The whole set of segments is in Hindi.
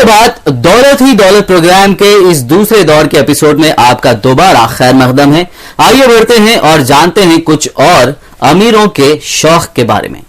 बाद दौलत ही दौलत प्रोग्राम के इस दूसरे दौर के एपिसोड में आपका दोबारा खैर मकदम है। आइए बढ़ते हैं और जानते हैं कुछ और अमीरों के शौक के बारे में।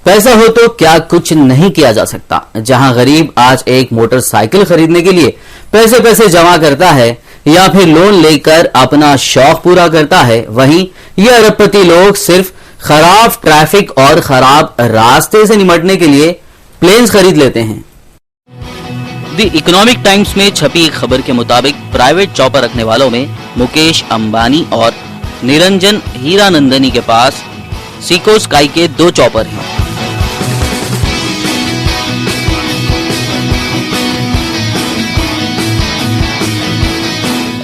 पैसा हो तो क्या कुछ नहीं किया जा सकता। जहां गरीब आज एक मोटरसाइकिल खरीदने के लिए पैसे जमा करता है या फिर लोन लेकर अपना शौक पूरा करता है, वहीं ये अरबपति लोग सिर्फ खराब ट्रैफिक और खराब रास्ते से निपटने के लिए प्लेन्स खरीद लेते हैं। द इकोनॉमिक टाइम्स में छपी एक खबर के मुताबिक प्राइवेट चॉपर रखने वालों में मुकेश अंबानी और निरंजन हीरानंदनी के पास सीको स्काई के 2 चॉपर हैं।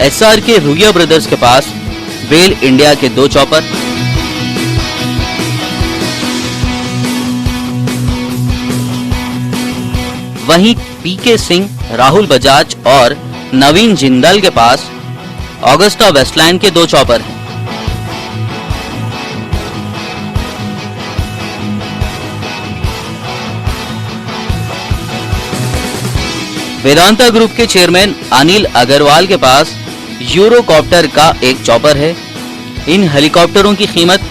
एसआर के रुया ब्रदर्स के पास वेल इंडिया के 2 चॉपर, वहीं पीके सिंह, राहुल बजाज और नवीन जिंदाल के पास ऑगस्टा वेस्टलैंड के 2 चॉपर हैं। वेदांता ग्रुप के चेयरमैन अनिल अग्रवाल के पास यूरोकॉप्टर का एक चॉपर है। इन हेलीकॉप्टरों की कीमत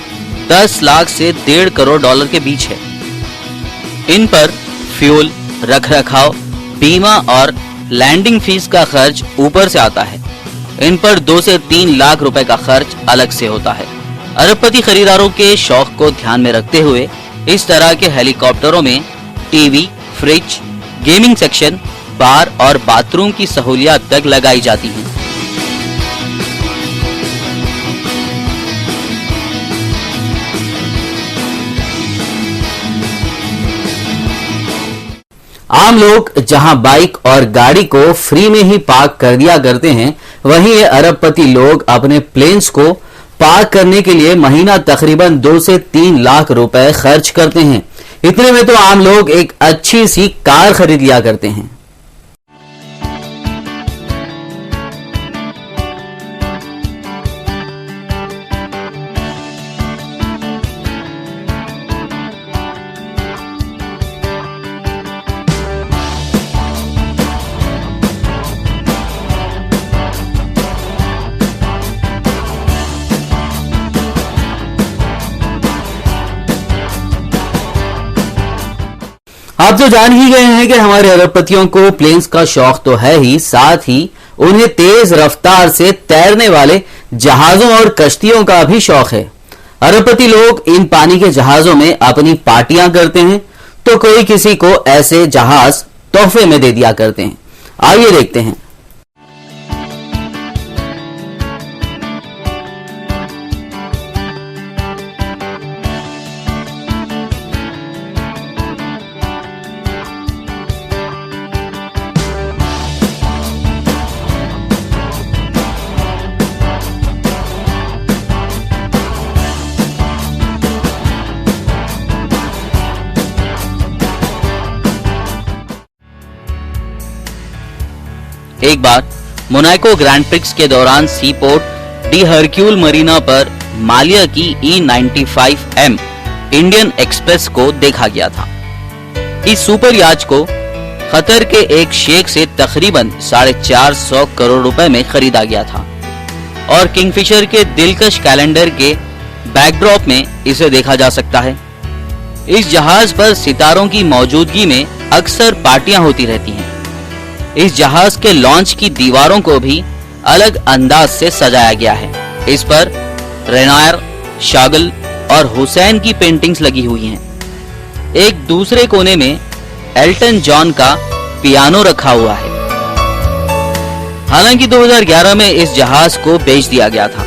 10 लाख से $1.5 करोड़ के बीच है। इन पर फ्यूल, रखरखाव, बीमा और लैंडिंग फीस का खर्च ऊपर से आता है। इन पर 2 से 3 लाख रुपए का खर्च अलग से होता है। अरबपति खरीदारों के शौक को ध्यान में रखते हुए इस तरह के हेलीकॉप्टरों में टीवी, फ्रिज, गेमिंग सेक्शन, बार और बाथरूम की सहूलियत तक लगाई जाती हैं। आम लोग जहां बाइक और गाड़ी को फ्री में ही पार्क कर दिया करते हैं, वहीं ये अरबपति लोग अपने प्लेन्स को पार्क करने के लिए महीना तकरीबन 2 से 3 लाख रुपए खर्च करते हैं। इतने में तो आम लोग एक अच्छी सी कार खरीद लिया करते हैं। आप तो जान ही गए हैं कि हमारे अरबपतियों को प्लेन्स का शौक तो है ही, साथ ही उन्हें तेज रफ्तार से तैरने वाले जहाजों और कश्तियों का भी शौक है। अरबपति लोग इन पानी के जहाजों में अपनी पार्टियां करते हैं, तो कोई किसी को ऐसे जहाज तोहफे में दे दिया करते हैं। आइए देखते हैं। एक बार मोनाको ग्रैंड प्रिक्स के दौरान सी पोर्ट डी हरक्यूल मरीना पर मालिया की E95M इंडियन एक्सप्रेस को देखा गया था। इस सुपर याच को कतर के एक शेख से तकरीबन 450 करोड़ रुपए में खरीदा गया था और किंगफिशर के दिलकश कैलेंडर के बैकड्रॉप में इसे देखा जा सकता है। इस जहाज पर सितारों की मौजूदगी में अक्सर पार्टियां होती रहती हैं। इस जहाज के लॉन्च की दीवारों को भी अलग अंदाज से सजाया गया है। इस पर रेनायर, शागल और हुसैन की पेंटिंग्स लगी हुई हैं। एक दूसरे कोने में एल्टन जॉन का पियानो रखा हुआ है। हालांकि 2011 में इस जहाज को बेच दिया गया था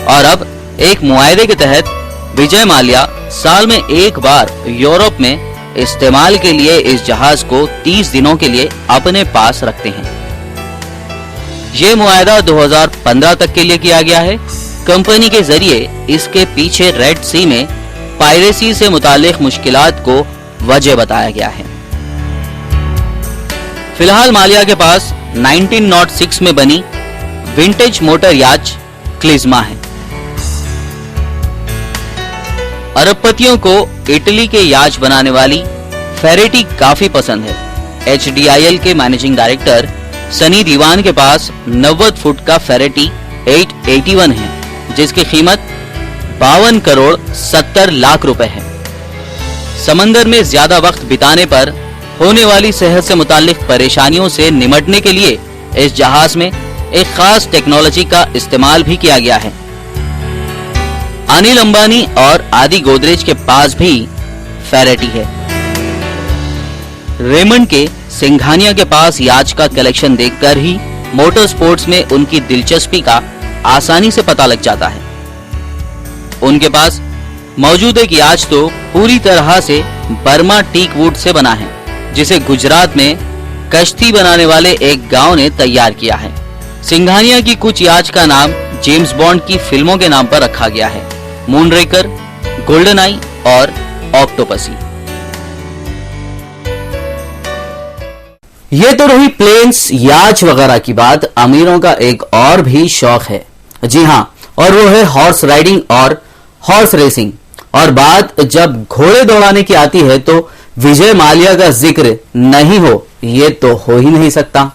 और अब एक मुआहदे के तहत विजय माल्या साल में एक बार यूरोप में इस्तेमाल के लिए इस जहाज को 30 दिनों के लिए अपने पास रखते हैं। ये मुआहदा 2015 तक के लिए किया गया है। कंपनी के जरिए इसके पीछे रेड सी में पायरेसी से मुतालिक मुश्किलात को वजह बताया गया है। फिलहाल माल्या के पास 1906 में बनी विंटेज मोटर याच क्लिज्मा है। अरबपतियों को इटली के याच बनाने वाली फेरेटी काफी पसंद है। HDIL के मैनेजिंग डायरेक्टर सनी दीवान के पास 90 फुट का फेरेटी 881 है, जिसकी कीमत 52 करोड़ 70 लाख रुपए है। समंदर में ज्यादा वक्त बिताने पर होने वाली सेहत से मुताल्लिक परेशानियों से निमटने के लिए इस जहाज में एक खास टेक्नोलॉजी का इस्तेमाल भी किया गया है। अनिल अंबानी और आदि गोदरेज के पास भी फेरेटी है। रेमंड के सिंघानिया के पास याच का कलेक्शन देखकर ही मोटर स्पोर्ट्स में उनकी दिलचस्पी का आसानी से पता लग जाता है। उनके पास मौजूद एक याच तो पूरी तरह से बर्मा टीक वुड से बना है, जिसे गुजरात में कश्ती बनाने वाले एक गांव ने तैयार किया है। सिंघानिया की कुछ याच का नाम जेम्स बॉन्ड की फिल्मों के नाम पर रखा गया है, मूनरेकर, गोल्डन आई और ऑक्टोपसी। ये तो रही प्लेन्स, याच वगैरह की बात। अमीरों का एक और भी शौक है, जी हाँ, और वो है हॉर्स राइडिंग और हॉर्स रेसिंग। और बात जब घोड़े दौड़ाने की आती है तो विजय माल्या का जिक्र नहीं हो, ये तो हो ही नहीं सकता।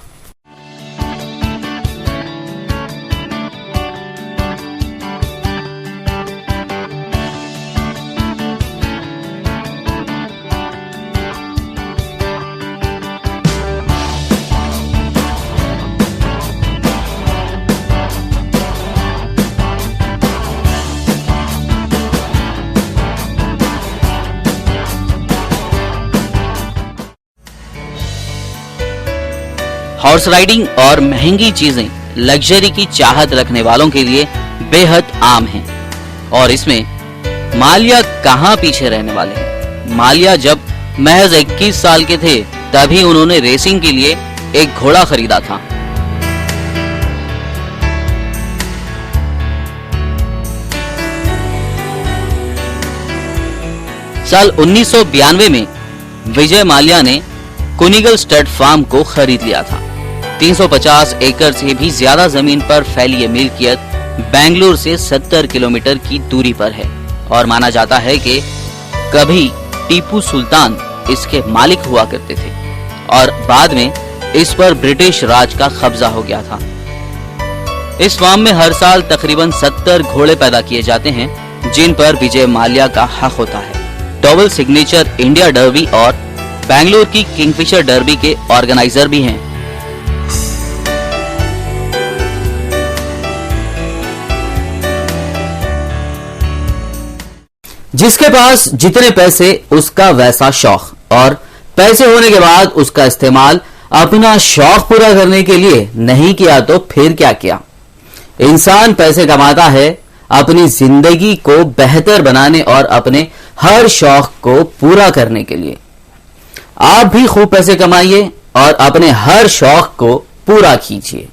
हॉर्स राइडिंग और महंगी चीजें लग्जरी की चाहत रखने वालों के लिए बेहद आम हैं, और इसमें माल्या कहां पीछे रहने वाले हैं। माल्या जब महज 21 साल के थे तभी उन्होंने रेसिंग के लिए एक घोड़ा खरीदा था। साल 1992 में विजय माल्या ने कुनिगल स्टड फार्म को खरीद लिया था। 350 एकड़ से भी ज्यादा जमीन पर फैली ये मिल्कियत बेंगलुरु से 70 किलोमीटर की दूरी पर है, और माना जाता है कि कभी टीपू सुल्तान इसके मालिक हुआ करते थे और बाद में इस पर ब्रिटिश राज का कब्जा हो गया था। इस फार्म में हर साल तकरीबन 70 घोड़े पैदा किए जाते हैं, जिन पर विजय माल्या का हक होता है। डबल सिग्नेचर इंडिया डर्बी और बेंगलुरु की किंगफिशर डर्बी के ऑर्गेनाइजर भी हैं। जिसके पास जितने पैसे उसका वैसा शौक, और पैसे होने के बाद उसका इस्तेमाल अपना शौक पूरा करने के लिए नहीं किया तो फिर क्या किया। इंसान पैसे कमाता है अपनी जिंदगी को बेहतर बनाने और अपने हर शौक को पूरा करने के लिए। आप भी खूब पैसे कमाइए और अपने हर शौक को पूरा कीजिए।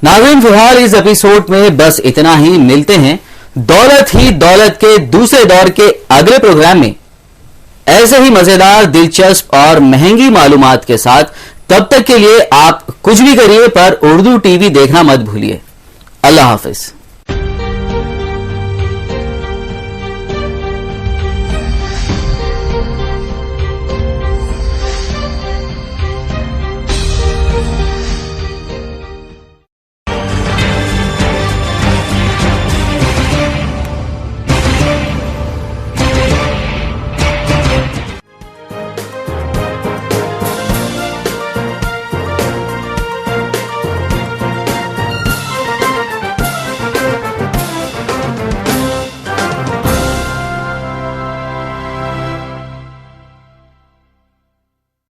नाज़रीन, फिलहाल इस एपिसोड में बस इतना ही। मिलते हैं दौलत ही दौलत के दूसरे दौर के अगले प्रोग्राम में ऐसे ही मजेदार, दिलचस्प और महंगी मालूमात के साथ। तब तक के लिए आप कुछ भी करिए पर उर्दू टीवी देखना मत भूलिए। अल्लाह हाफिज।